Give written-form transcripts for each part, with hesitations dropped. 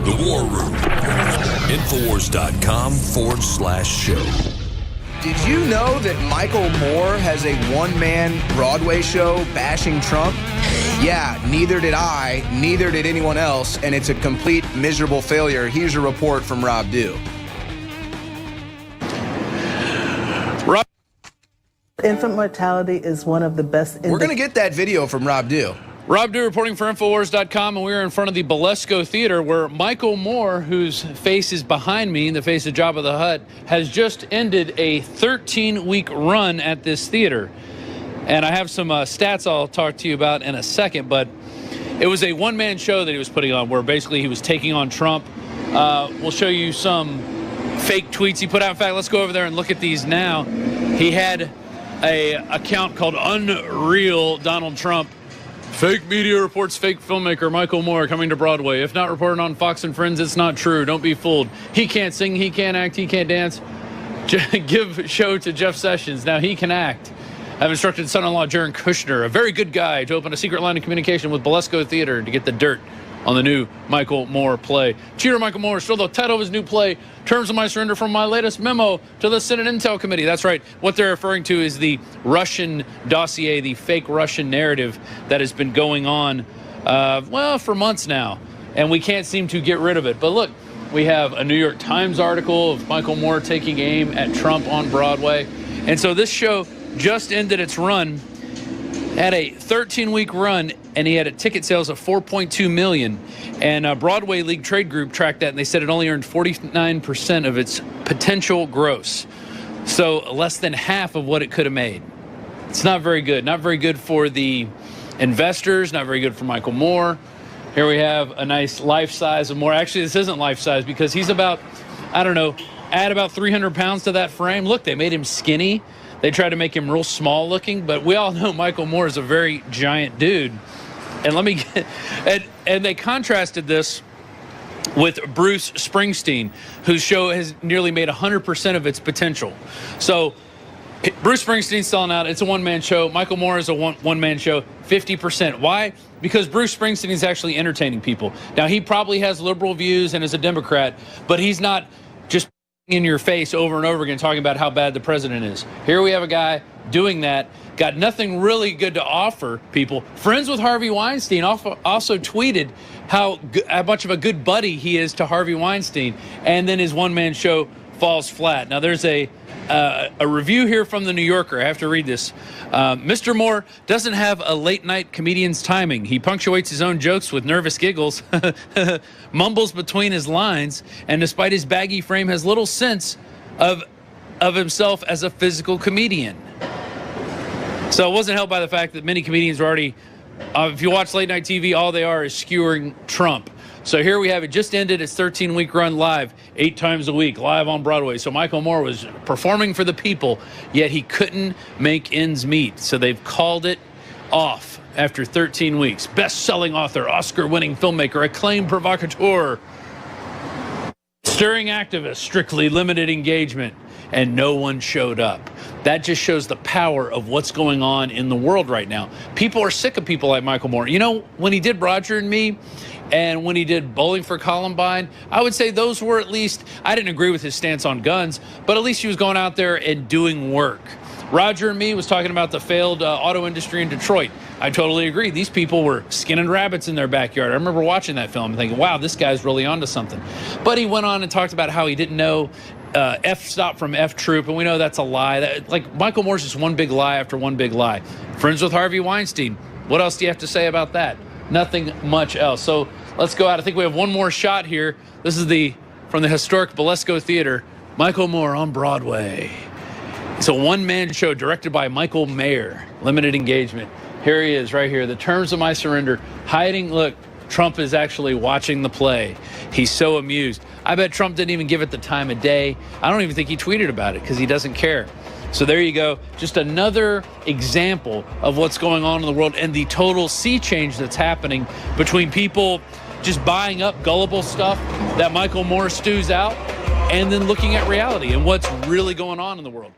The War Room. Infowars.com/show. Did you know that Michael Moore has a one-man Broadway show bashing Trump? Yeah, neither did I, neither did anyone else, and it's a complete miserable failure. Here's a report from Rob Dew. Infant mortality is one of the best. We're going to get that video from Rob Dew. Rob Dew reporting for Infowars.com, and we're in front of the Blitz Theater where Michael Moore, whose face is behind me, the face of Jabba the Hutt, has just ended a 13-week run at this theater. And I have some stats I'll talk to you about in a second, but it was a one-man show that he was putting on where basically he was taking on Trump. We'll show you some fake tweets he put out. In fact, let's go over there and look at these now. He had a account called Unreal Donald Trump. Fake media reports fake filmmaker Michael Moore coming to Broadway. If not reported on Fox and Friends, it's not true. Don't be fooled. He can't sing, he can't act, he can't dance. Give show to Jeff Sessions. Now he can act. I've instructed son-in-law Jared Kushner, a very good guy, to open a secret line of communication with Blitz Theater to get the dirt on the new Michael Moore play. Cheater Michael Moore, still the title of his new play, Terms of My Surrender from my latest memo to the Senate Intel Committee. That's right. What they're referring to is the Russian dossier, the fake Russian narrative that has been going on, for months now. And we can't seem to get rid of it. But look, we have a New York Times article of Michael Moore taking aim at Trump on Broadway. And so this show just ended its run, had a 13-week run, and he had a ticket sales of 4.2 million. And Broadway League Trade Group tracked that, and they said it only earned 49% of its potential gross. So less than half of what it could have made. It's not very good. Not very good for the investors, not very good for Michael Moore. Here we have a nice life size of Moore. Actually, this isn't life size because he's about, add about 300 pounds to that frame. Look, they made him skinny. They tried to make him real small looking, but we all know Michael Moore is a very giant dude. And and they contrasted this with Bruce Springsteen, whose show has nearly made 100% of its potential. So Bruce Springsteen's selling out. It's a one-man show. Michael Moore is a one-man show, 50%. Why? Because Bruce Springsteen is actually entertaining people. Now, he probably has liberal views and is a Democrat, but he's not just in your face over and over again talking about how bad the president is. Here we have a guy doing that, got nothing really good to offer people. Friends with Harvey Weinstein also tweeted how much of a good buddy he is to Harvey Weinstein, and then his one-man show falls flat. Now there's a review here from the New Yorker. I have to read this. Mr. Moore doesn't have a late-night comedian's timing. He punctuates his own jokes with nervous giggles, mumbles between his lines, and despite his baggy frame, has little sense of himself as a physical comedian. So it wasn't helped by the fact that many comedians are already, if you watch late-night TV, all they are is skewering Trump. So here we have it. Just ended its 13-week run live, 8 times a week, live on Broadway. So Michael Moore was performing for the people, yet he couldn't make ends meet. So they've called it off after 13 weeks. Best-selling author, Oscar-winning filmmaker, acclaimed provocateur, stirring activist, strictly limited engagement, and no one showed up. That just shows the power of what's going on in the world right now. People are sick of people like Michael Moore. You know, when he did Roger and Me, and when he did Bowling for Columbine, I would say those were at least, I didn't agree with his stance on guns, but at least he was going out there and doing work. Roger and Me was talking about the failed auto industry in Detroit. I totally agree. These people were skinning rabbits in their backyard. I remember watching that film and thinking, wow, this guy's really onto something. But he went on and talked about how he didn't know F-stop from F-troop, and we know that's a lie. Like, Michael Moore's just one big lie after one big lie. Friends with Harvey Weinstein. What else do you have to say about that? Nothing much else. So let's go out. I think we have one more shot here. This is from the historic Blitz Theater. Michael Moore on Broadway. It's a one-man show directed by Michael Mayer. Limited engagement. Here he is right here. The Terms of My Surrender. Hiding. Look, Trump is actually watching the play. He's so amused. I bet Trump didn't even give it the time of day. I don't even think he tweeted about it because he doesn't care. So there you go. Just another example of what's going on in the world and the total sea change that's happening between people just buying up gullible stuff that Michael Moore stews out and then looking at reality and what's really going on in the world.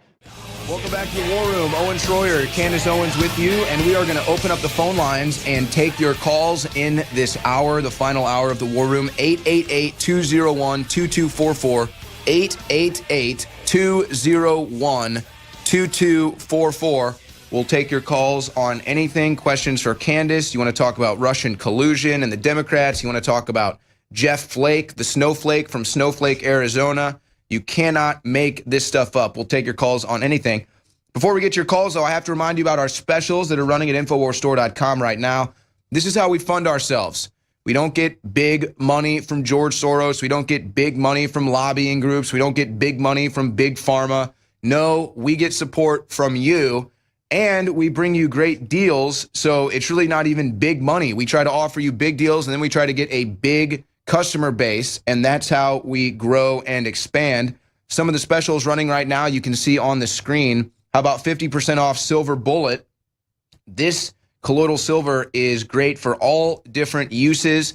Welcome back to the War Room. Owen Schroyer, Candace Owens with you, and we are going to open up the phone lines and take your calls in this hour, the final hour of the War Room. 888-201-2244. 888-201-2244. We'll take your calls on anything. Questions for Candace. You want to talk about Russian collusion and the Democrats. You want to talk about Jeff Flake, the snowflake from Snowflake, Arizona. You cannot make this stuff up. We'll take your calls on anything. Before we get your calls, though, I have to remind you about our specials that are running at InfoWarsStore.com right now. This is how we fund ourselves. We don't get big money from George Soros. We don't get big money from lobbying groups. We don't get big money from big pharma. No, we get support from you, and we bring you great deals. So it's really not even big money. We try to offer you big deals, and then we try to get a big customer base, and that's how we grow and expand. Some of the specials running right now you can see on the screen. How about 50% off Silver Bullet? This colloidal silver is great for all different uses.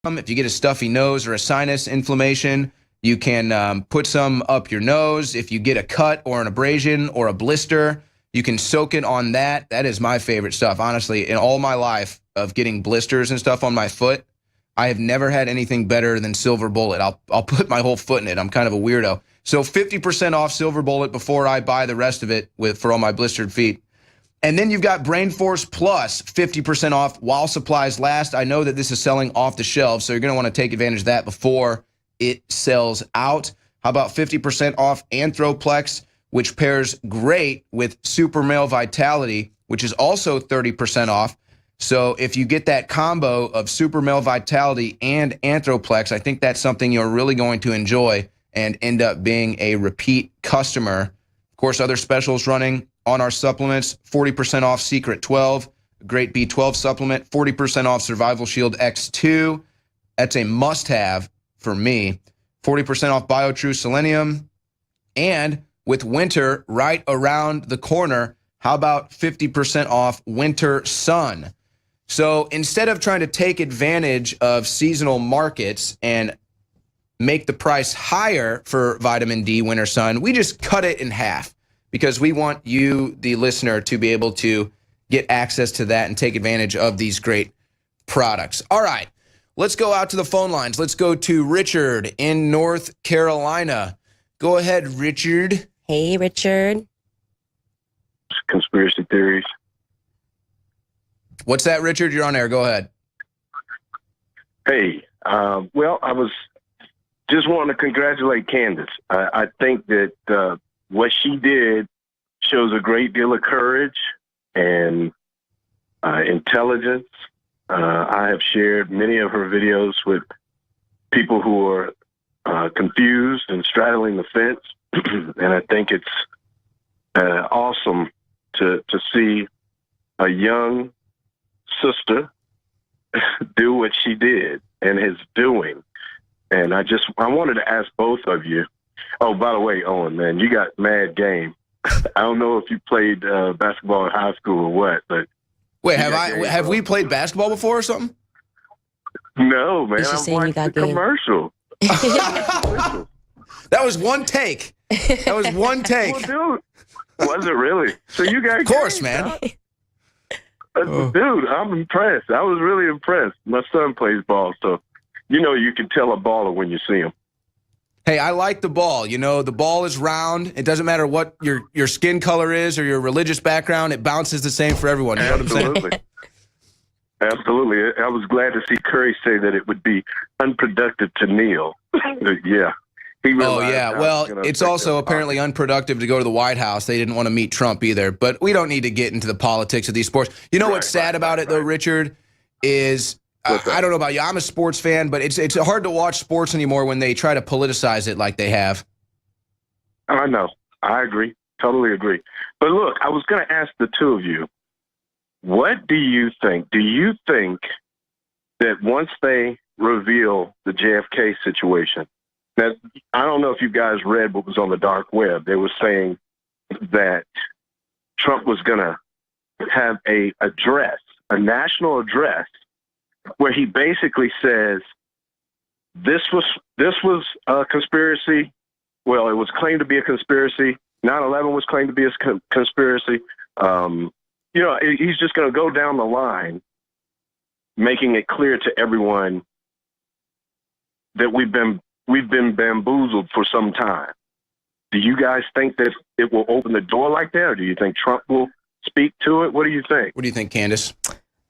If you get a stuffy nose or a sinus inflammation, you can put some up your nose. If you get a cut or an abrasion or a blister, you can soak it on that. That is my favorite stuff, honestly. In all my life of getting blisters and stuff on my foot, I have never had anything better than Silver Bullet. I'll put my whole foot in it. I'm kind of a weirdo. So 50% off Silver Bullet before I buy the rest of it for all my blistered feet. And then you've got Brain Force Plus, 50% off while supplies last. I know that this is selling off the shelves, so you're going to want to take advantage of that before it sells out. How about 50% off Anthroplex, which pairs great with Super Male Vitality, which is also 30% off. So if you get that combo of Super Male Vitality and Anthroplex, I think that's something you're really going to enjoy and end up being a repeat customer. Of course, other specials running on our supplements, 40% off Secret 12, great B12 supplement, 40% off Survival Shield X2. That's a must-have for me. 40% off BioTrue Selenium. And with winter right around the corner, how about 50% off Winter Sun? So instead of trying to take advantage of seasonal markets and make the price higher for vitamin D Winter Sun, we just cut it in half because we want you, the listener, to be able to get access to that and take advantage of these great products. All right, let's go out to the phone lines. Let's go to Richard in North Carolina. Go ahead, Richard. Hey, Richard. Conspiracy theories. What's that, Richard? You're on air. Go ahead. Hey, well, I was just wanting to congratulate Candace. I think that what she did shows a great deal of courage and intelligence. I have shared many of her videos with people who are confused and straddling the fence, and I think it's awesome to see a young sister do what she did and is doing. And I wanted to ask both of you. Oh, by the way, Owen, man, you got mad game. I don't know if you played basketball in high school or what, but wait, have we played basketball before or something? No, man. He's just saying you got the game. commercial. That was one take. That was one take. Well, dude, was it really? So you got Of course, game, man. Dude, I'm impressed. I was really impressed. My son plays ball, so you can tell a baller when you see him. Hey, I like the ball. You know, the ball is round. It doesn't matter what your skin color is or your religious background. It bounces the same for everyone. You know what I'm saying? Absolutely. I was glad to see Curry say that it would be unproductive to kneel. Yeah. Oh, yeah. Well, it's also apparently unproductive to go to the White House. They didn't want to meet Trump either. But we don't need to get into the politics of these sports. You know what's sad about it, though, Richard, is I don't know about you. I'm a sports fan, but it's hard to watch sports anymore when they try to politicize it like they have. I know. I agree. Totally agree. But look, I was going to ask the two of you, what do you think? Do you think that once they reveal the JFK situation, that I don't know if you guys read what was on the dark web. They were saying that Trump was going to have a national address, where he basically says this was a conspiracy. well, it was claimed to be a conspiracy. 9/11 was claimed to be a conspiracy. He's just going to go down the line, making it clear to everyone that we've been bamboozled for some time. Do you guys think that it will open the door like that, or do you think Trump will speak to it? What do you think? What do you think, Candace?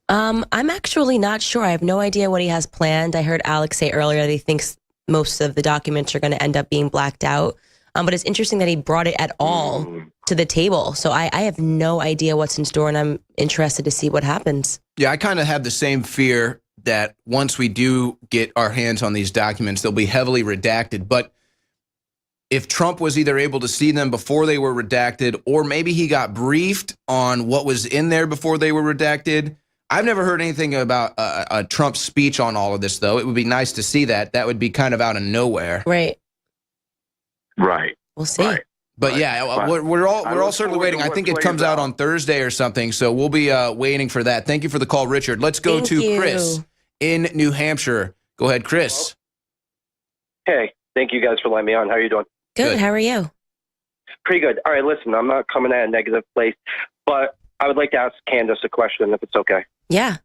I'm actually not sure. I have no idea what he has planned. I heard Alex say earlier that he thinks most of the documents are going to end up being blacked out. But it's interesting that he brought it at all to the table. So I have no idea what's in store, and I'm interested to see what happens. Yeah, I kind of have the same fear that once we do get our hands on these documents, they'll be heavily redacted. But if Trump was either able to see them before they were redacted, or maybe he got briefed on what was in there before they were redacted. I've never heard anything about a Trump speech on all of this, though. It would be nice to see that. That would be kind of out of nowhere. Right. Right. We'll see. Right. But yeah, we're all certainly waiting. I think it comes out on Thursday or something, so we'll be waiting for that. Thank you for the call, Richard. Let's go to Chris in New Hampshire. Go ahead, Chris. Hey, thank you guys for letting me on. How are you doing? Good. How are you? Pretty good. All right, listen, I'm not coming at a negative place, but I would like to ask Candace a question, if it's okay. Yeah.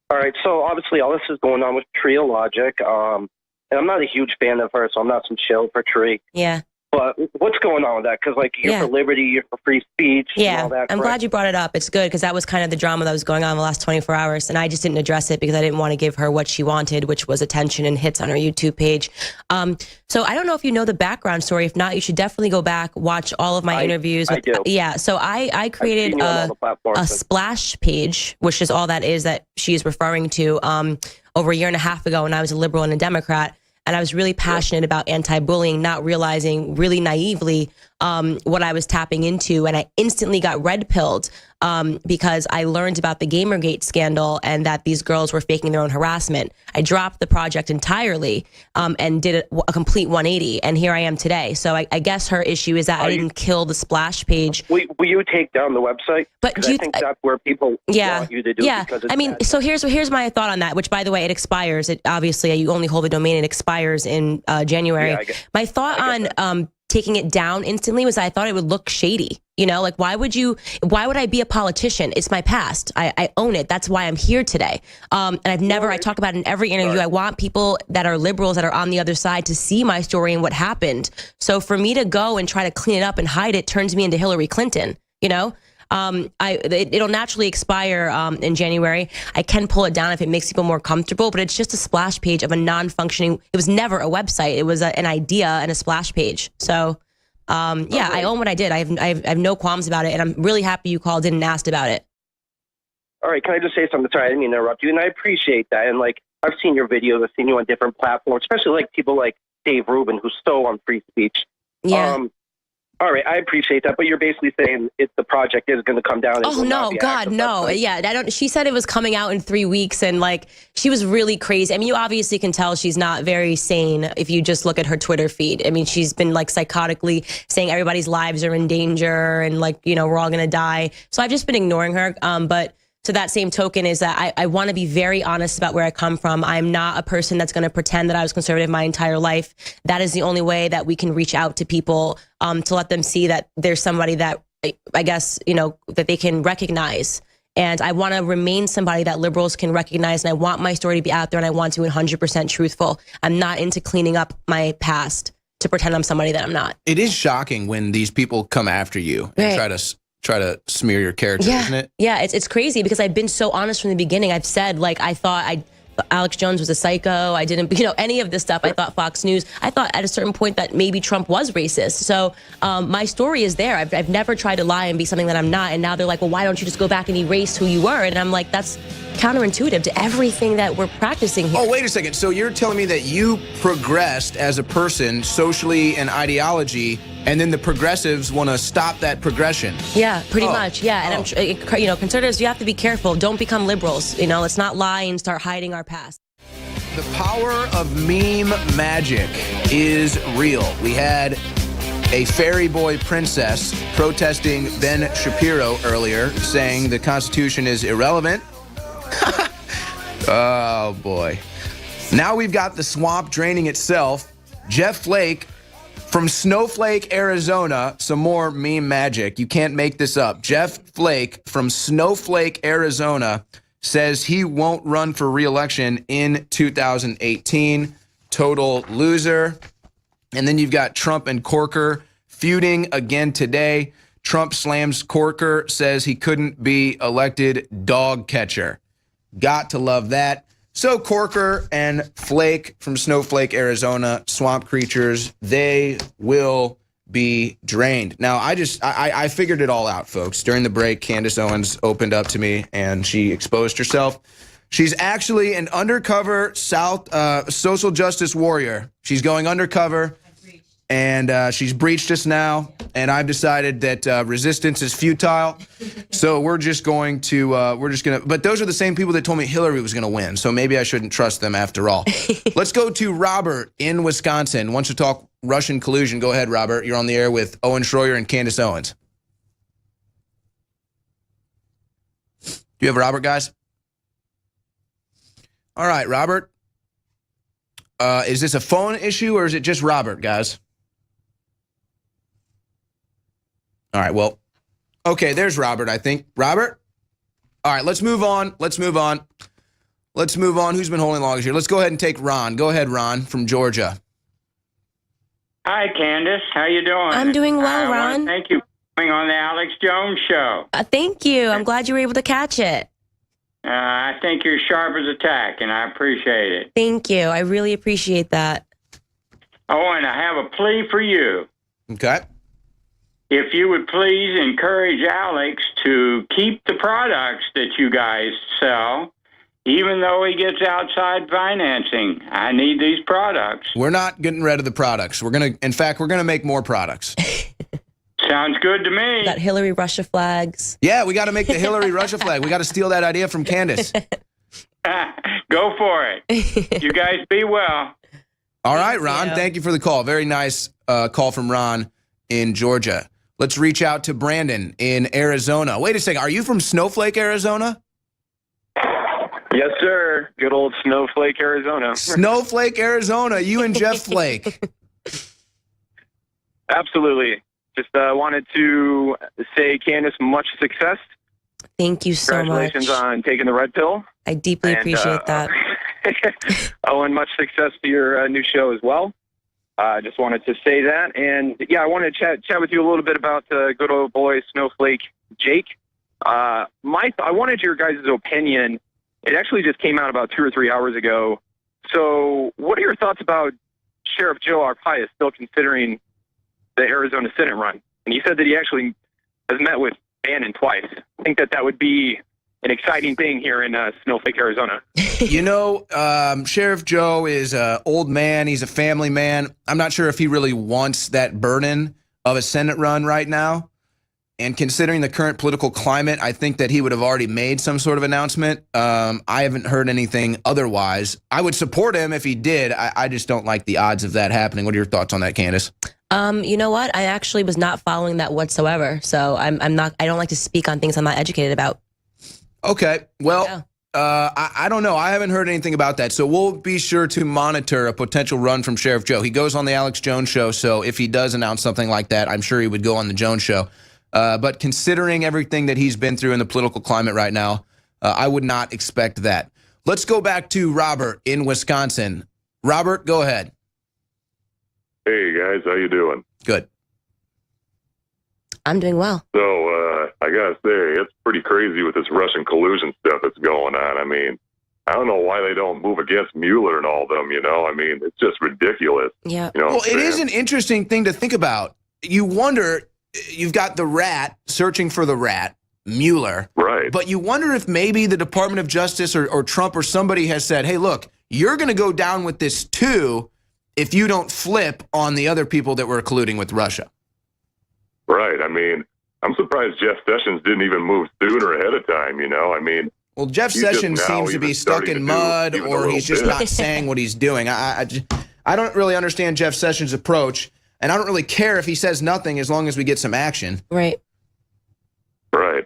All right, so obviously all this is going on with Tree Logic, and I'm not a huge fan of her, so I'm not some chill for Tree. Yeah. But what's going on with that? Because, like, you're for liberty, you're for free speech, and all that. I'm glad you brought it up. It's good, because that was kind of the drama that was going on in the last 24 hours, and I just didn't address it because I didn't want to give her what she wanted, which was attention and hits on her YouTube page. So I don't know if you know the background story. If not, you should definitely go back, watch all of my interviews. I do. Yeah, so I created a splash page, which is all that is that she is referring to, over a year and a half ago when I was a liberal and a Democrat. And I was really passionate about anti-bullying, not realizing really naively what I was tapping into. And I instantly got red-pilled because I learned about the Gamergate scandal and that these girls were faking their own harassment. I dropped the project entirely and did a complete 180. And here I am today. So I guess her issue is that I didn't kill the splash page. Will you take down the website? But do you I think that's where people want you to do. Yeah, because it's I mean, bad. so here's my thought on that, which, by the way, it expires. It obviously, you only hold the domain. It expires in January. Yeah, my thought on taking it down instantly was I thought it would look shady. You know, like, why would I be a politician? It's my past. I own it. That's why I'm here today. And I talk about it in every interview. I want people that are liberals that are on the other side to see my story and what happened. So for me to go and try to clean it up and hide it turns me into Hillary Clinton, you know? It'll naturally expire in January. I can pull it down if it makes people more comfortable, but it's just a splash page of a non-functioning. It was never a website. It was an idea and a splash page. So, I own what I did. I have no qualms about it, and I'm really happy you called in and asked about it. All right, can I just say something? Sorry, I didn't mean to interrupt you, and I appreciate that. And like, I've seen your videos, I've seen you on different platforms, especially like people like Dave Rubin, who's so on free speech. Yeah. All right, I appreciate that, but you're basically saying the project is going to come down. Oh no, God, no! Yeah, I don't. She said it was coming out in 3 weeks, and like, she was really crazy. I mean, you obviously can tell she's not very sane if you just look at her Twitter feed. I mean, she's been like psychotically saying everybody's lives are in danger, and like, you know, we're all gonna die. So I've just been ignoring her. But to that same token is that I want to be very honest about where I come from. I'm not a person that's going to pretend that I was conservative my entire life. That is the only way that we can reach out to people to let them see that there's somebody that I guess, you know, that they can recognize. And I want to remain somebody that liberals can recognize. And I want my story to be out there, and I want to be 100% truthful. I'm not into cleaning up my past to pretend I'm somebody that I'm not. It is shocking when these people come after you and try to smear your character, isn't it? Yeah, it's crazy because I've been so honest from the beginning. I've said, like, I thought Alex Jones was a psycho. I didn't, you know, any of this stuff. I thought Fox News. I thought at a certain point that maybe Trump was racist. So my story is there. I've never tried to lie and be something that I'm not. And now they're like, well, why don't you just go back and erase who you were? And I'm like, that's counterintuitive to everything that we're practicing here. Oh, wait a second. So you're telling me that you progressed as a person socially and ideology, and then the progressives want to stop that progression? Yeah, pretty much. Yeah, and I'm, you know, conservatives, you have to be careful. Don't become liberals. You know, let's not lie and start hiding our past. The power of meme magic is real. We had a fairy boy princess protesting Ben Shapiro earlier, saying the Constitution is irrelevant. Oh, boy. Now we've got the swamp draining itself. Jeff Flake From Snowflake, Arizona, some more meme magic. You can't make this up. Jeff Flake from Snowflake, Arizona, says he won't run for re-election in 2018. Total loser. And then you've got Trump and Corker feuding again today. Trump slams Corker, says he couldn't be elected dog catcher. Got to love that. So Corker and Flake from Snowflake, Arizona, swamp creatures, they will be drained. Now, I figured it all out, folks. During the break, Candace Owens opened up to me, and she exposed herself. She's actually an undercover social justice warrior. She's going undercover, and she's breached us now, and I've decided that resistance is futile. So we're just going to, but those are the same people that told me Hillary was going to win, so maybe I shouldn't trust them after all. Let's go to Robert in Wisconsin. Wants to talk Russian collusion. Go ahead, Robert. You're on the air with Owen Schroyer and Candace Owens. Do you have Robert, guys? All right, Robert. Is this a phone issue or is it just Robert, guys? All right, well, okay, there's Robert, I think. Robert? All right, let's move on. Let's move on. Who's been holding longest here? Let's go ahead and take Ron. Go ahead, Ron, from Georgia. Hi, Candace. How you doing? I'm doing well, I Ron. want to thank you for coming on the Alex Jones Show. Thank you. I'm glad you were able to catch it. I think you're sharp as a tack, and I appreciate it. Thank you. I really appreciate that. Oh, and I have a plea for you. Okay. If you would please encourage Alex to keep the products that you guys sell, even though he gets outside financing. I need these products. We're not getting rid of the products. In fact, we're going to make more products. Sounds good to me. Got Hillary Russia flags. Yeah, we got to make the Hillary Russia flag. We got to steal that idea from Candace. Go for it. You guys be well. All right, Ron, you. thank you for the call. Very nice call from Ron in Georgia. Let's reach out to Brandon in Arizona. Wait a second. Are you from Snowflake, Arizona? Yes, sir. Good old Snowflake, Arizona. Snowflake, Arizona. You and Jeff Flake. Absolutely. Just wanted to say, Candace, much success. Thank you so much. Congratulations on taking the red pill. I deeply appreciate that. And much success to your new show as well. I just wanted to say that. And, yeah, I wanted to chat with you a little bit about good old boy Snowflake Jake. I wanted your guys' opinion. It actually just came out about 2 or 3 hours ago. So what are your thoughts about Sheriff Joe Arpaio still considering the Arizona Senate run? And he said that he actually has met with Bannon twice. I think that would be an exciting thing here in Snowflake, Arizona. You know, Sheriff Joe is an old man. He's a family man. I'm not sure if he really wants that burden of a Senate run right now. And considering the current political climate, I think that he would have already made some sort of announcement. I haven't heard anything otherwise. I would support him if he did. I just don't like the odds of that happening. What are your thoughts on that, Candace? You know what? I actually was not following that whatsoever. So I don't like to speak on things I'm not educated about. Okay. Well, yeah. I don't know. I haven't heard anything about that. So we'll be sure to monitor a potential run from Sheriff Joe. He goes on the Alex Jones Show. So if he does announce something like that, I'm sure he would go on the Jones Show. But considering everything that he's been through in the political climate right now, I would not expect that. Let's go back to Robert in Wisconsin. Robert, go ahead. Hey, guys. How you doing? Good. I'm doing well. So, I got to say, it's pretty crazy with this Russian collusion stuff that's going on. I mean, I don't know why they don't move against Mueller and all of them, you know? I mean, it's just ridiculous. Yeah. You know well, it is an interesting thing to think about. You wonder, you've got the rat searching for the rat, Mueller. Right. But you wonder if maybe the Department of Justice or Trump or somebody has said, hey, look, you're going to go down with this too if you don't flip on the other people that were colluding with Russia. Right. I mean, I'm surprised Jeff Sessions didn't even move sooner ahead of time, you know? I mean, well, Jeff Sessions seems to be stuck in mud, or he's just not saying what he's doing. I don't really understand Jeff Sessions' approach, and I don't really care if he says nothing as long as we get some action. Right. Right.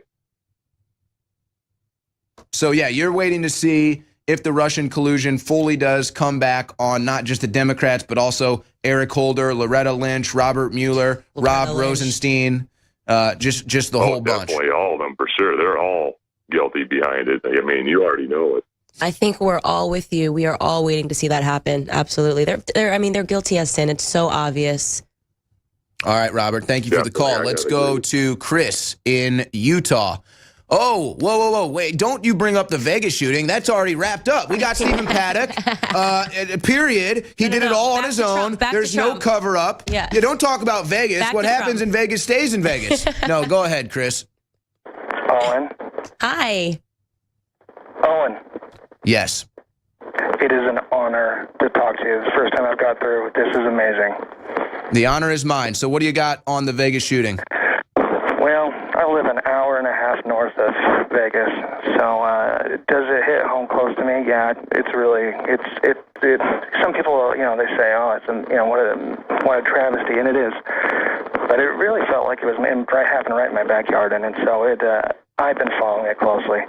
So, yeah, you're waiting to see if the Russian collusion fully does come back on not just the Democrats, but also Eric Holder, Loretta Lynch, Robert Mueller, Rob Rosenstein, just the whole bunch. Definitely all of them, for sure. They're all guilty behind it. I mean, you already know it. I think we're all with you. We are all waiting to see that happen. Absolutely. They're guilty as sin. It's so obvious. All right, Robert, thank you for the call. Let's go to Chris in Utah. Oh, whoa, wait, don't you bring up the Vegas shooting. That's already wrapped up. We got Stephen Paddock, period. He did it all on his own. There's no cover-up. Yeah, don't talk about Vegas. What happens in Vegas stays in Vegas. No, go ahead, Chris. Owen? Hi. Owen? Yes. It is an honor to talk to you. It's the first time I've got through. This is amazing. The honor is mine. So what do you got on the Vegas shooting? Well, I live an hour and a half north of Vegas, so does it hit home close to me? Yeah, it's really, some people, they say, oh, it's, what a travesty, and it is. But it really felt like it was happened right in my backyard, and so I've been following it closely.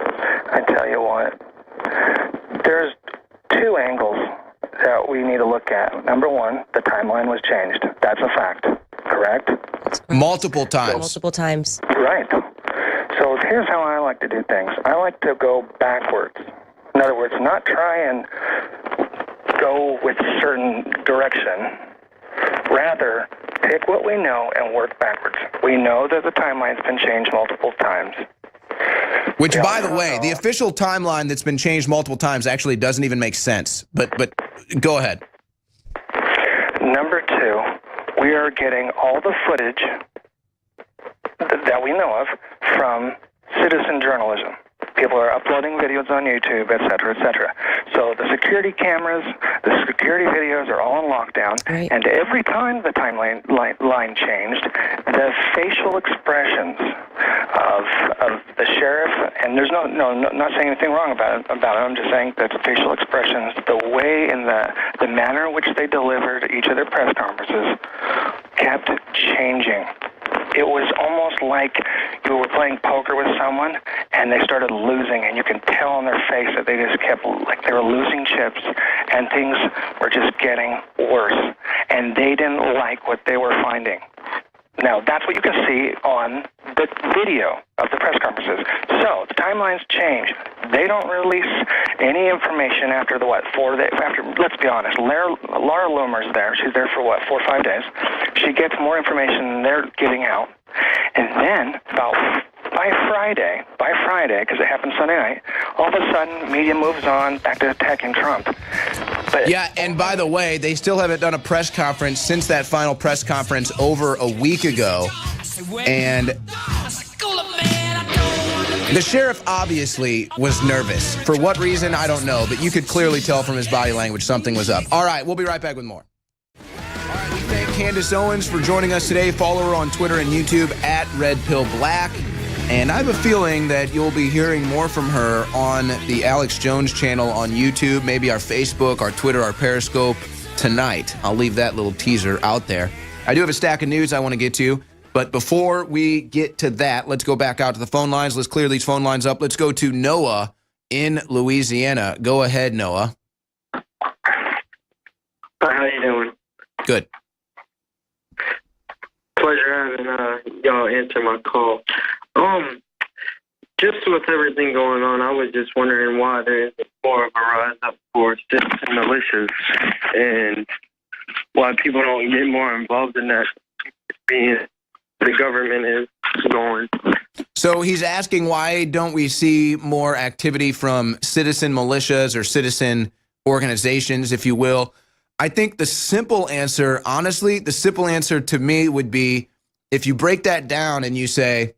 I tell you what, there's two angles that we need to look at. Number one, the timeline was changed. That's a fact, correct? Multiple times. Multiple times. Right. So here's how I like to do things. I like to go backwards. In other words, not try and go with a certain direction. Rather, pick what we know and work backwards. We know that the timeline's been changed multiple times. Which, by the way, the official timeline that's been changed multiple times actually doesn't even make sense. But go ahead. Number two, we are getting all the footage that we know of from citizen journalism. People are uploading videos on YouTube, et cetera, et cetera. So the security cameras, the security videos are all on lockdown. Right. And every time the timeline line changed, the facial expressions of the sheriff, and there's not saying anything wrong about it. I'm just saying that the facial expressions, the way in the manner in which they delivered each of their press conferences kept changing. It was almost like you were playing poker with someone and they started losing, and you can tell on their face that they just kept, like they were losing chips, and things were just getting worse, and they didn't like what they were finding. Now, that's what you can see on the video of the press conferences. So, the timelines change. They don't release any information after let's be honest, Laura Loomer's there. She's there for 4 or 5 days. She gets more information than they're getting out. And then, by Friday, because it happened Sunday night, all of a sudden, media moves on back to attacking Trump. But yeah, and by the way, they still haven't done a press conference since that final press conference over a week ago. And the sheriff obviously was nervous. For what reason, I don't know, but you could clearly tell from his body language something was up. All right, we'll be right back with more. All right, we thank Candace Owens for joining us today. Follow her on Twitter and YouTube at RedPillBlack. And I have a feeling that you'll be hearing more from her on the Alex Jones channel on YouTube, maybe our Facebook, our Twitter, our Periscope tonight. I'll leave that little teaser out there. I do have a stack of news I want to get to, but before we get to that, let's go back out to the phone lines. Let's clear these phone lines up. Let's go to Noah in Louisiana. Go ahead, Noah. How you doing? Good. Pleasure having y'all answer my call. Just with everything going on, I was just wondering why there isn't more of a rise up for citizen militias and why people don't get more involved in that, being the government is going. So he's asking, why don't we see more activity from citizen militias or citizen organizations, if you will? I think the simple answer, honestly, the simple answer to me would be, if you break that down and you say,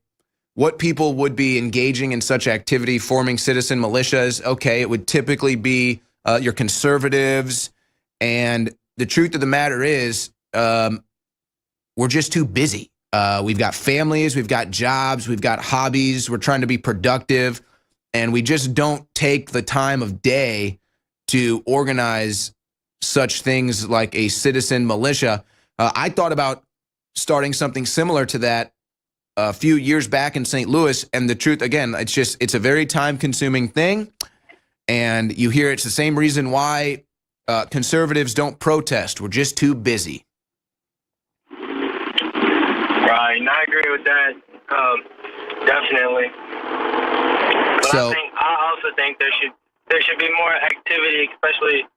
what people would be engaging in such activity, forming citizen militias, okay, it would typically be your conservatives. And the truth of the matter is, we're just too busy. We've got families, we've got jobs, we've got hobbies, we're trying to be productive, and we just don't take the time of day to organize such things like a citizen militia. I thought about starting something similar to that a few years back in St. Louis, and the truth, again, it's a very time-consuming thing, And you hear it's the same reason why conservatives don't protest. We're just too busy. Right, and I agree with that. Definitely. But So, I also think there should be more activity, especially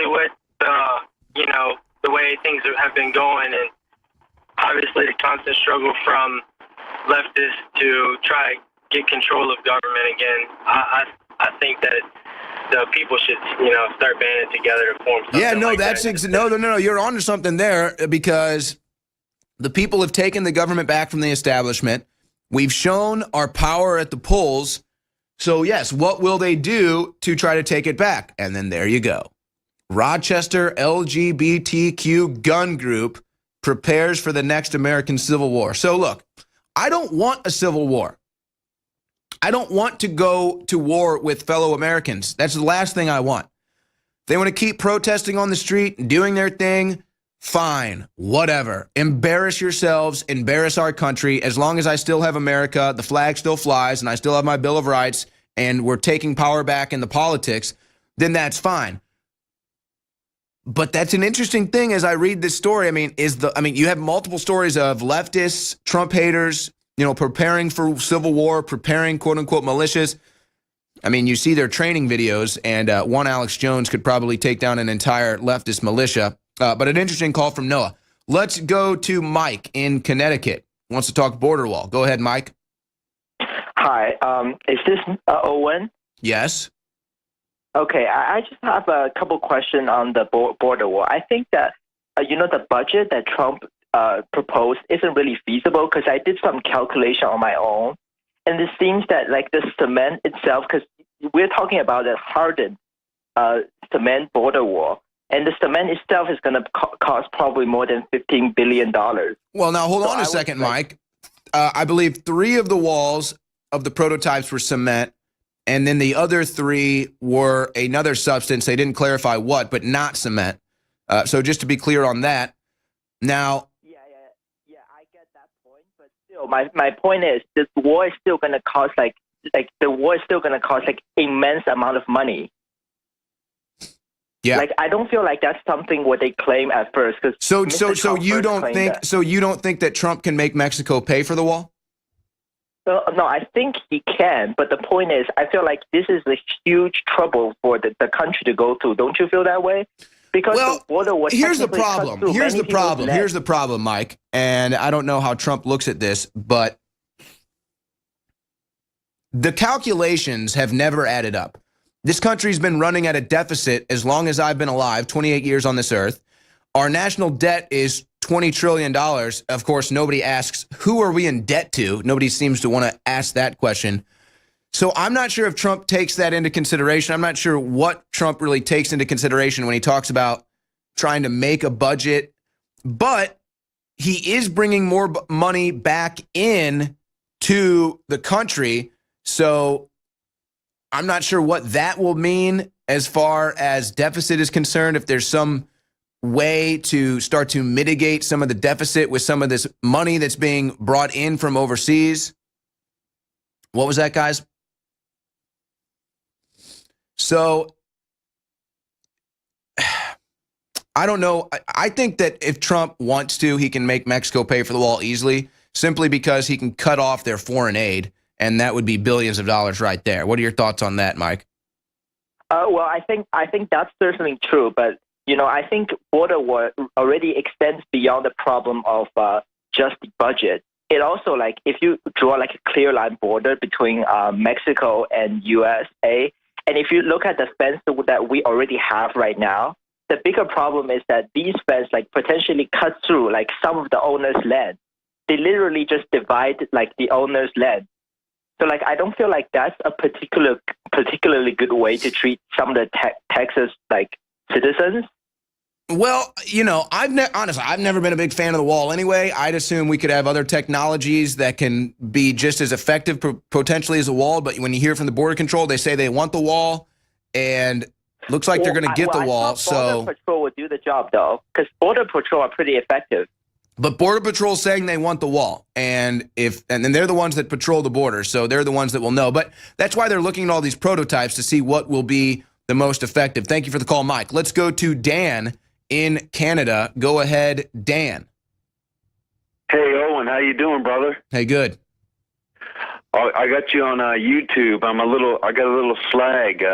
with the way things have been going, and obviously the constant struggle from leftists to try to get control of government again. I think that the people should start banding together to form something. yeah, no, like that's that. no. You're onto something there, because the people have taken the government back from the establishment. We've shown our power at the polls. So yes, what will they do to try to take it back? And then there you go. Rochester LGBTQ gun group prepares for the next American Civil War. So look, I don't want a civil war. I don't want to go to war with fellow Americans. That's the last thing I want. They want to keep protesting on the street and doing their thing. Fine, whatever. Embarrass yourselves, embarrass our country. As long as I still have America, the flag still flies, and I still have my Bill of Rights, and we're taking power back in the politics, then that's fine. But that's an interesting thing as I read this story. I mean, you have multiple stories of leftists, Trump haters, preparing for civil war, preparing quote unquote militias. I mean, you see their training videos, and one Alex Jones could probably take down an entire leftist militia. But an interesting call from Noah. Let's go to Mike in Connecticut. Wants to talk border wall. Go ahead, Mike. Hi. Is this Owen? Yes. Okay. I just have a couple questions on the border wall. I think that, the budget that Trump proposed isn't really feasible, because I did some calculation on my own. And it seems that like the cement itself, because we're talking about a hardened cement border wall. And the cement itself is going to cost probably more than $15 billion. Well, now hold on a second, Mike. I believe 3 of the walls of the prototypes were cement, and then the other 3 were another substance. They didn't clarify what, but not cement. So just to be clear on that. Now, yeah, I get that point, but still, my point is this war is still going to cost like immense amount of money. Yeah. Like, I don't feel like that's something what they claim at first. So you don't think that Trump can make Mexico pay for the wall? No, I think he can. But the point is, I feel like this is a huge trouble for the country to go through. Don't you feel that way? Because the border was here's the problem. Here's the problem, Mike. And I don't know how Trump looks at this, but the calculations have never added up. This country's been running at a deficit as long as I've been alive, 28 years on this earth. Our national debt is $20 trillion. Of course, nobody asks, who are we in debt to? Nobody seems to want to ask that question. So I'm not sure if Trump takes that into consideration. I'm not sure what Trump really takes into consideration when he talks about trying to make a budget. But he is bringing more money back in to the country. So I'm not sure what that will mean as far as deficit is concerned, if there's some way to start to mitigate some of the deficit with some of this money that's being brought in from overseas. What was that, guys? So I don't know. I think that if Trump wants to, he can make Mexico pay for the wall easily, simply because he can cut off their foreign aid. And that would be billions of dollars right there. What are your thoughts on that, Mike? Well, I think that's certainly true. But, I think border war already extends beyond the problem of just the budget. It also, like, if you draw like a clear line border between Mexico and USA, and if you look at the fence that we already have right now, the bigger problem is that these fences like potentially cut through like some of the owner's land. They literally just divide like the owner's land. So, like, I don't feel like that's a particularly good way to treat some of the Texas, like, citizens. Well, I've never been a big fan of the wall anyway. I'd assume we could have other technologies that can be just as effective potentially as a wall. But when you hear from the Border Control, they say they want the wall, and looks like they're going to get the wall. Border Patrol would do the job, though, because Border Patrol are pretty effective. But Border Patrol saying they want the wall, and then they're the ones that patrol the border, so they're the ones that will know. But that's why they're looking at all these prototypes to see what will be the most effective. Thank you for the call, Mike. Let's go to Dan in Canada. Go ahead, Dan. Hey, Owen, how you doing, brother? Hey, good. I got you on YouTube. I got a little slag.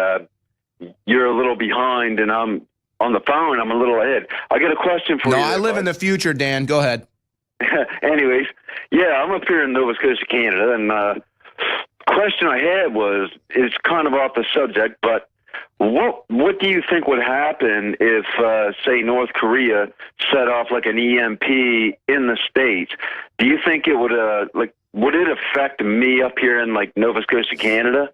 You're a little behind, and I'm on the phone. I'm a little ahead. I got a question for you. No, I live in the future, Dan. Go ahead. Anyways, yeah, I'm up here in Nova Scotia, Canada, and question I had was, it's kind of off the subject, but what do you think would happen if, say, North Korea set off like an EMP in the States? Do you think it would, would it affect me up here in like Nova Scotia, Canada?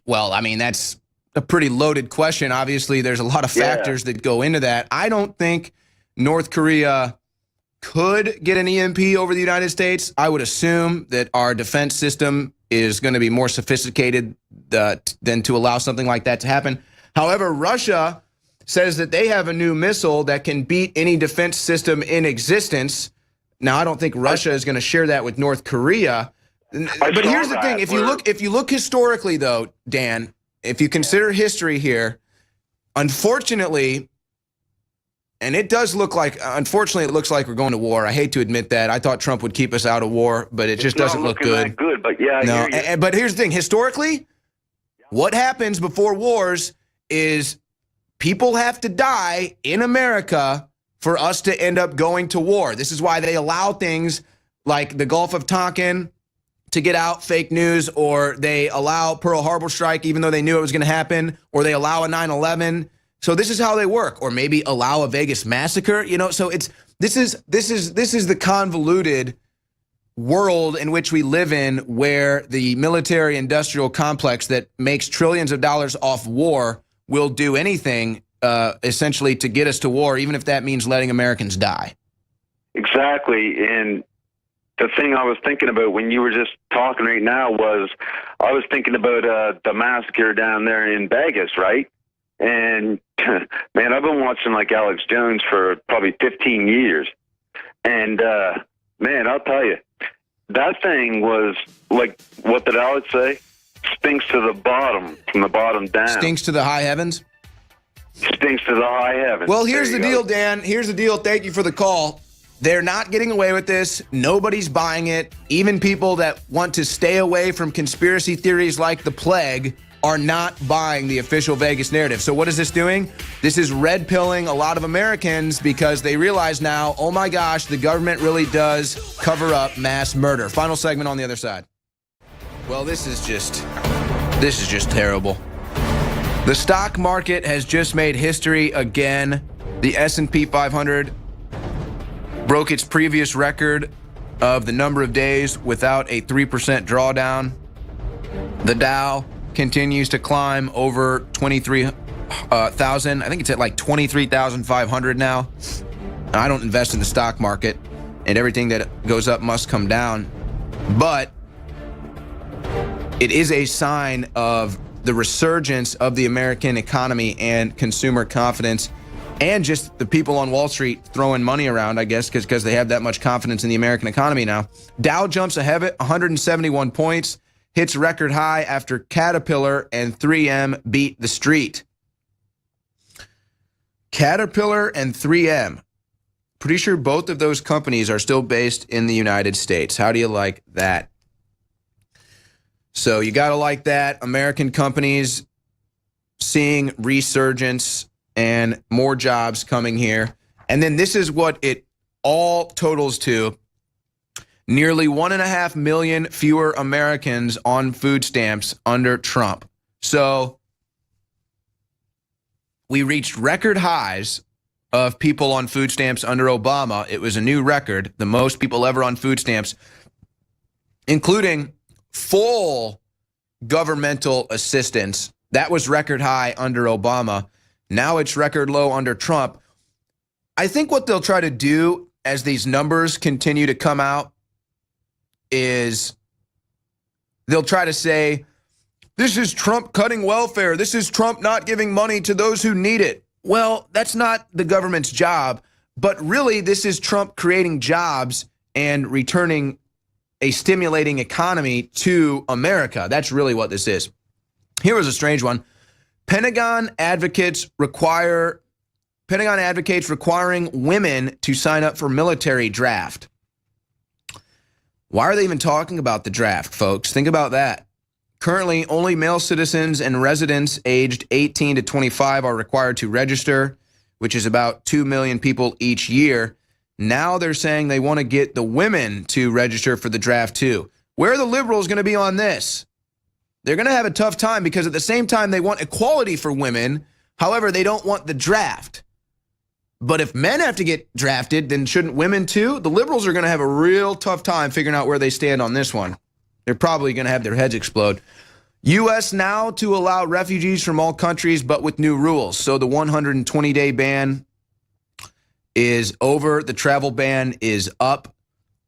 Well, I mean, that's a pretty loaded question. Obviously, there's a lot of factors that go into that. I don't think North Korea could get an EMP over the United States. I would assume that our defense system is going to be more sophisticated than to allow something like that to happen. However, Russia says that they have a new missile that can beat any defense system in existence. Now, I don't think Russia is going to share that with North Korea. But here's the thing: if you look historically, though, Dan, if you consider history here, unfortunately, and it does look like, unfortunately, it looks like we're going to war. I hate to admit that. I thought Trump would keep us out of war, but it just doesn't look good. That good, but yeah, no. But here's the thing: historically, what happens before wars is people have to die in America for us to end up going to war. This is why they allow things like the Gulf of Tonkin to get out, fake news, or they allow Pearl Harbor strike even though they knew it was going to happen, or they allow a 9/11. So this is how they work, or maybe allow a Vegas massacre. You know, so this is the convoluted world in which we live in, where the military-industrial complex that makes trillions of dollars off war will do anything essentially to get us to war, even if that means letting Americans die. Exactly, and the thing I was thinking about when you were just talking right now was, I was thinking about the massacre down there in Vegas, right? And man, I've been watching like Alex Jones for probably 15 years. And man, I'll tell you, that thing was like, what did Alex say? Stinks to the bottom, from the bottom down. Stinks to the high heavens? Stinks to the high heavens. Well, here's the deal, Dan. Here's the deal. Thank you for the call. They're not getting away with this. Nobody's buying it. Even people that want to stay away from conspiracy theories like the plague are not buying the official Vegas narrative. So what is this doing? This is red-pilling a lot of Americans because they realize now, oh my gosh, the government really does cover up mass murder. Final segment on the other side. Well, this is just terrible. The stock market has just made history again. The S&P 500 broke its previous record of the number of days without a 3% drawdown. The Dow continues to climb over 23,000. I think it's at like 23,500 now. I don't invest in the stock market, and everything that goes up must come down. But it is a sign of the resurgence of the American economy and consumer confidence, and just the people on Wall Street throwing money around, I guess, because they have that much confidence in the American economy now. Dow jumps ahead of it, 171 points, hits record high after Caterpillar and 3M beat the street. Caterpillar and 3M. Pretty sure both of those companies are still based in the United States. How do you like that? So you got to like that. American companies seeing resurgence and more jobs coming here. And then this is what it all totals to. Nearly 1.5 million fewer Americans on food stamps under Trump. So we reached record highs of people on food stamps under Obama. It was a new record, the most people ever on food stamps, including full governmental assistance. That was record high under Obama. Now it's record low under Trump. I think what they'll try to do as these numbers continue to come out is they'll try to say, this is Trump cutting welfare. This is Trump not giving money to those who need it. Well, that's not the government's job. But really, this is Trump creating jobs and returning a stimulating economy to America. That's really what this is. Here was a strange one. Pentagon advocates requiring women to sign up for military draft. Why are they even talking about the draft, folks? Think about that. Currently, only male citizens and residents aged 18 to 25 are required to register, which is about 2 million people each year. Now they're saying they want to get the women to register for the draft too. Where are the liberals going to be on this? They're going to have a tough time because at the same time they want equality for women. However, they don't want the draft. But if men have to get drafted, then shouldn't women too? The liberals are going to have a real tough time figuring out where they stand on this one. They're probably going to have their heads explode. U.S. now to allow refugees from all countries, but with new rules. So the 120-day ban is over. The travel ban is up.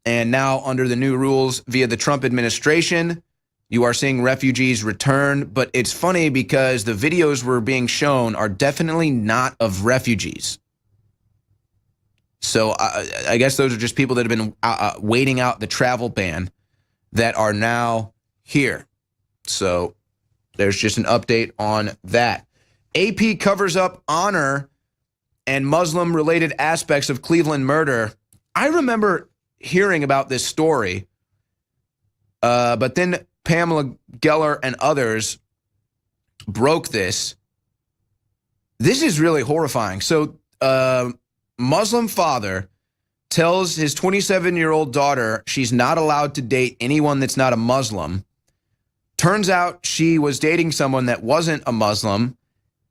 And now under the new rules via the Trump administration, you are seeing refugees return. But it's funny because the videos we're being shown are definitely not of refugees. So I guess those are just people that have been waiting out the travel ban that are now here. So there's just an update on that. AP covers up honor and Muslim-related aspects of Cleveland murder. I remember hearing about this story, but then Pamela Geller and others broke this. This is really horrifying. So Muslim father tells his 27-year-old daughter she's not allowed to date anyone that's not a Muslim. Turns out she was dating someone that wasn't a Muslim,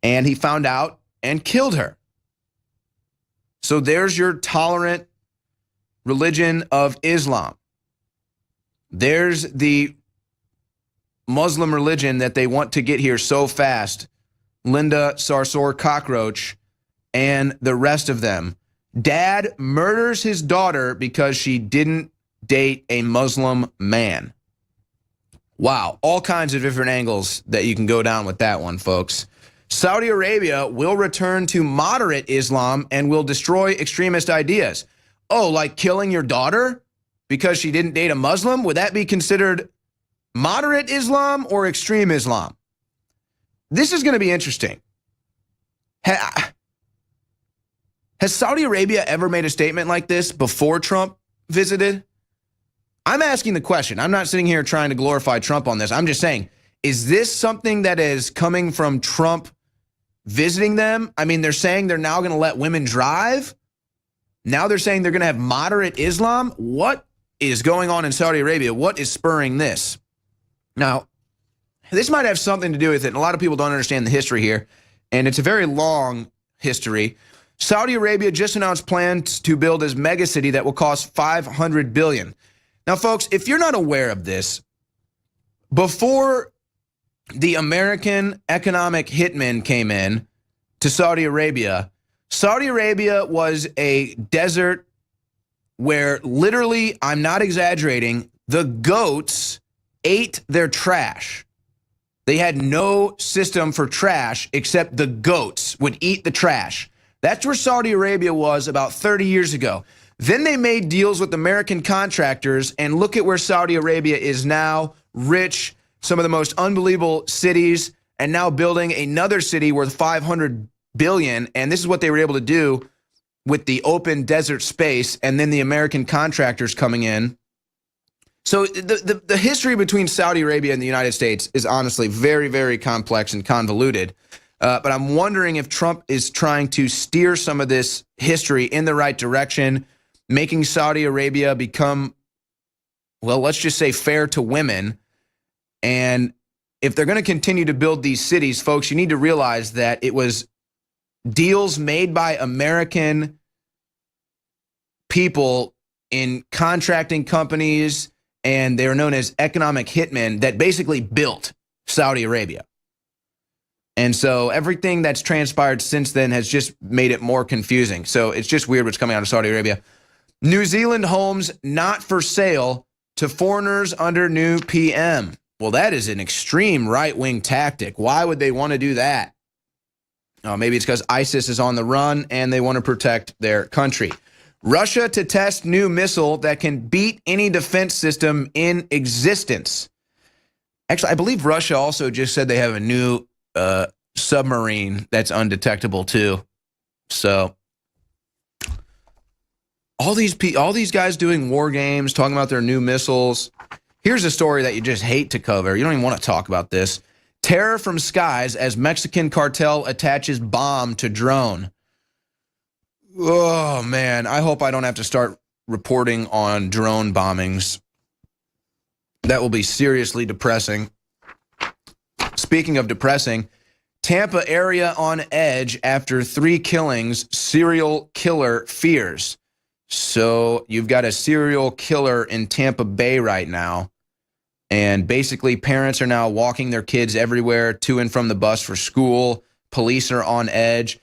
and he found out and killed her. So there's your tolerant religion of Islam. There's the Muslim religion that they want to get here so fast. Linda Sarsour Cockroach and the rest of them. Dad murders his daughter because she didn't date a Muslim man. Wow, all kinds of different angles that you can go down with that one, folks. Saudi Arabia will return to moderate Islam and will destroy extremist ideas. Oh, like killing your daughter because she didn't date a Muslim? Would that be considered moderate Islam or extreme Islam? This is going to be interesting. Has Saudi Arabia ever made a statement like this before Trump visited? I'm asking the question. I'm not sitting here trying to glorify Trump on this. I'm just saying, is this something that is coming from Trump visiting them? I mean, they're saying they're now going to let women drive. Now they're saying they're going to have moderate Islam. What is going on in Saudi Arabia? What is spurring this? Now, this might have something to do with it. And a lot of people don't understand the history here. And it's a very long history. Saudi Arabia just announced plans to build a megacity that will cost $500 billion. Now, folks, if you're not aware of this, before the American economic hitmen came in to Saudi Arabia was a desert where literally, I'm not exaggerating, the goats ate their trash. They had no system for trash except the goats would eat the trash. That's where Saudi Arabia was about 30 years ago. Then they made deals with American contractors, and look at where Saudi Arabia is now, rich, some of the most unbelievable cities, and now building another city worth $500 billion. And this is what they were able to do with the open desert space, and then the American contractors coming in. So the history between Saudi Arabia and the United States is honestly very, very complex and convoluted. But I'm wondering if Trump is trying to steer some of this history in the right direction, making Saudi Arabia become, well, let's just say fair to women. And if they're going to continue to build these cities, folks, you need to realize that it was deals made by American people in contracting companies, and they were known as economic hitmen that basically built Saudi Arabia. And so everything that's transpired since then has just made it more confusing. So it's just weird what's coming out of Saudi Arabia. New Zealand homes not for sale to foreigners under new PM. Well, that is an extreme right-wing tactic. Why would they want to do that? Maybe it's because ISIS is on the run and they want to protect their country. Russia to test new missile that can beat any defense system in existence. Actually, I believe Russia also just said they have a new submarine that's undetectable too. So all these guys doing war games, talking about their new missiles. Here's a story that you just hate to cover. You don't even want to talk about this. Terror from skies as Mexican cartel attaches bomb to drone. Oh, man. I hope I don't have to start reporting on drone bombings. That will be seriously depressing. Speaking of depressing, Tampa area on edge after 3 killings, serial killer fears. So you've got a serial killer in Tampa Bay right now. And basically parents are now walking their kids everywhere to and from the bus for school. Police are on edge.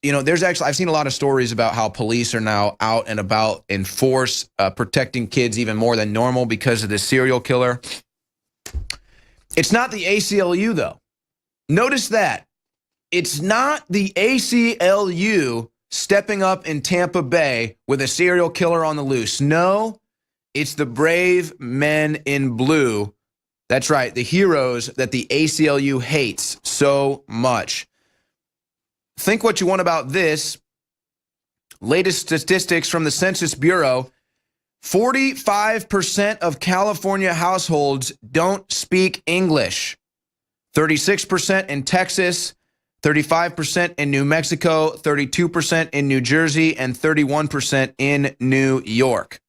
You know, I've seen a lot of stories about how police are now out and about in force, protecting kids even more than normal because of this serial killer. It's not the ACLU, though. Notice that. It's not the ACLU stepping up in Tampa Bay with a serial killer on the loose. No, it's the brave men in blue. That's right, the heroes that the ACLU hates so much. Think what you want about this. Latest statistics from the Census Bureau. 45% of California households don't speak English. 36% in Texas, 35% in New Mexico, 32% in New Jersey, and 31% in New York.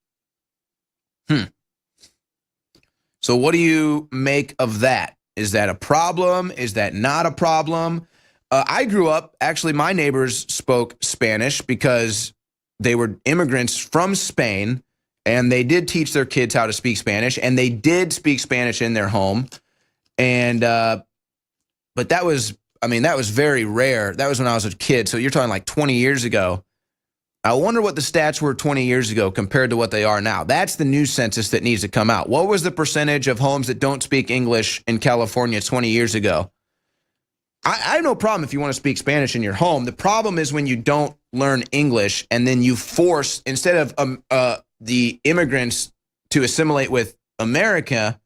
So what do you make of that? Is that a problem? Is that not a problem? I grew up, actually, my neighbors spoke Spanish because they were immigrants from Spain, and they did teach their kids how to speak Spanish, and they did speak Spanish in their home. And, but that was very rare. That was when I was a kid. So you're talking like 20 years ago. I wonder what the stats were 20 years ago compared to what they are now. That's the new census that needs to come out. What was the percentage of homes that don't speak English in California 20 years ago? I have no problem if you want to speak Spanish in your home. The problem is when you don't learn English and then you force, instead of the immigrants to assimilate with America,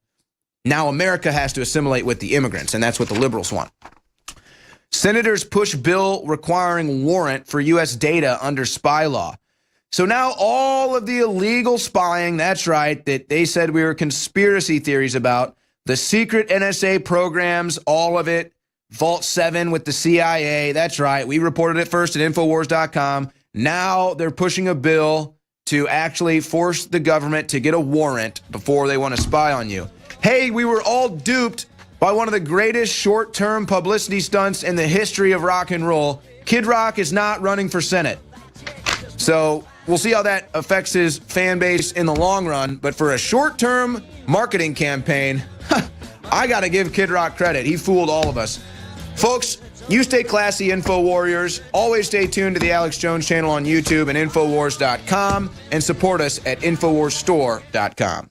now America has to assimilate with the immigrants, and that's what the liberals want. Senators push bill requiring warrant for U.S. data under spy law. So now all of the illegal spying, that's right, that they said we were conspiracy theories about, the secret NSA programs, all of it, Vault 7 with the CIA, that's right, we reported it first at Infowars.com. Now they're pushing a bill to actually force the government to get a warrant before they want to spy on you. Hey, we were all duped by one of the greatest short-term publicity stunts in the history of rock and roll. Kid Rock is not running for Senate. So we'll see how that affects his fan base in the long run. But for a short-term marketing campaign, I got to give Kid Rock credit. He fooled all of us. Folks, you stay classy, Info Warriors. Always stay tuned to the Alex Jones channel on YouTube and Infowars.com, and support us at InfoWarsStore.com.